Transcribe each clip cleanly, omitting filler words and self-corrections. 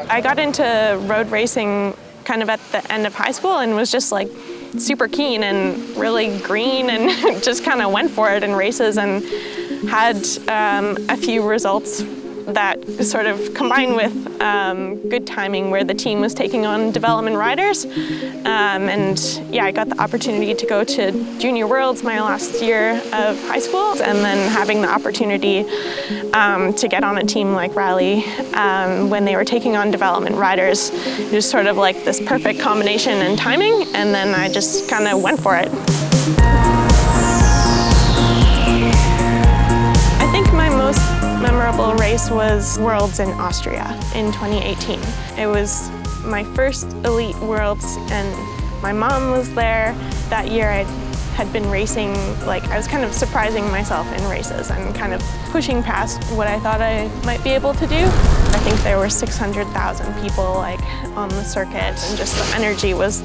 I got into road racing kind of at the end of high school and was just like super keen and really green and just kind of went for it in races and had a few results that sort of combined with good timing where the team was taking on development riders. And yeah, I got the opportunity to go to Junior Worlds my last year of high school, and then having the opportunity to get on a team like Rally when they were taking on development riders. It was sort of like this perfect combination and timing, and then I just kind of went for it. I think my most memorable race was Worlds in Austria in 2018. It was my first elite Worlds, and my mom was there. That year I had been racing, like I was kind of surprising myself in races and kind of pushing past what I thought I might be able to do. I think there were 600,000 people like on the circuit, and just the energy was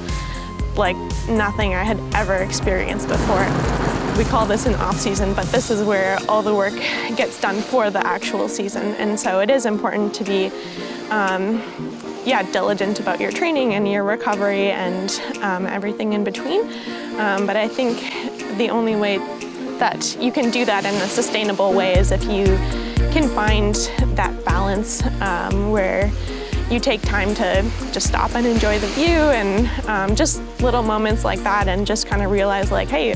like nothing I had ever experienced before. We call this an off-season, but this is where all the work gets done for the actual season. And so it is important to be diligent about your training and your recovery and everything in between. But I think the only way that you can do that in a sustainable way is if you can find that balance where you take time to just stop and enjoy the view, and just little moments like that, and just kind of realize like, hey,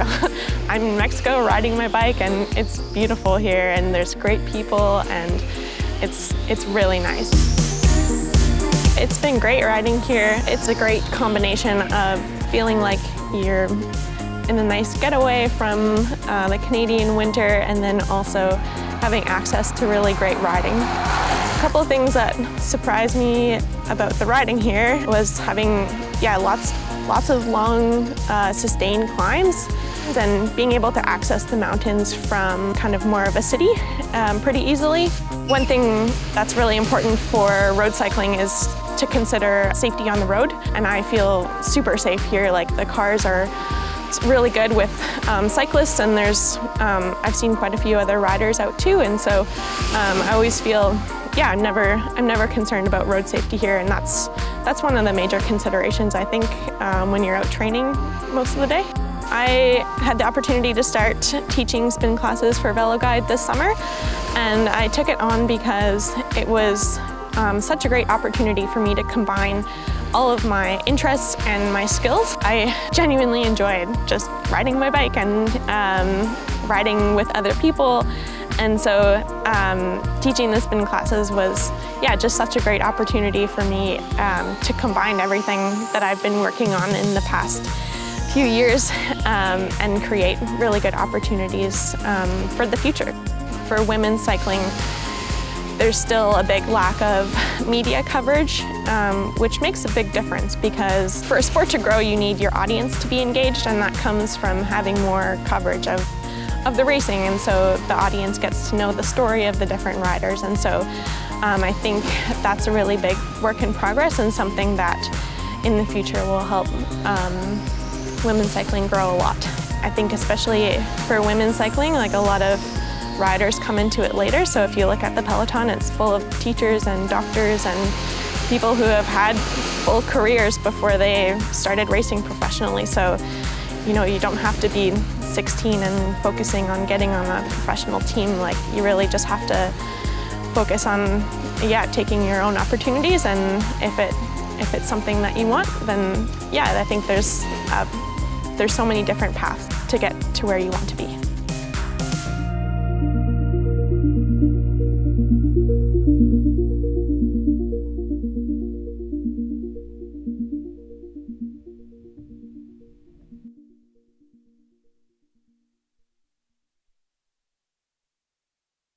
I'm in Mexico riding my bike and it's beautiful here and there's great people and it's really nice. It's been great riding here. It's a great combination of feeling like you're in a nice getaway from the Canadian winter, and then also having access to really great riding. A couple of things that surprised me about the riding here was having lots of long sustained climbs and being able to access the mountains from kind of more of a city pretty easily. One thing that's really important for road cycling is to consider safety on the road, and I feel super safe here. Like the cars are really good with cyclists, and there's I've seen quite a few other riders out too, and so I always feel I'm never concerned about road safety here, and that's one of the major considerations I think when you're out training most of the day. I had the opportunity to start teaching spin classes for VeloGuide this summer, and I took it on because it was such a great opportunity for me to combine all of my interests and my skills. I genuinely enjoyed just riding my bike and riding with other people. And so teaching the spin classes was just such a great opportunity for me to combine everything that I've been working on in the past few years and create really good opportunities for the future. For women's cycling, there's still a big lack of media coverage, which makes a big difference, because for a sport to grow, you need your audience to be engaged, and that comes from having more coverage of the racing, and so the audience gets to know the story of the different riders. And so I think that's a really big work in progress, and something that in the future will help women's cycling grow a lot. I think especially for women's cycling, like a lot of riders come into it later. So if you look at the peloton, it's full of teachers and doctors and people who have had full careers before they started racing professionally. So, you don't have to be 16 and focusing on getting on a professional team. Like, you really just have to focus on, taking your own opportunities. And if it's something that you want, then I think there's so many different paths to get to where you want to be.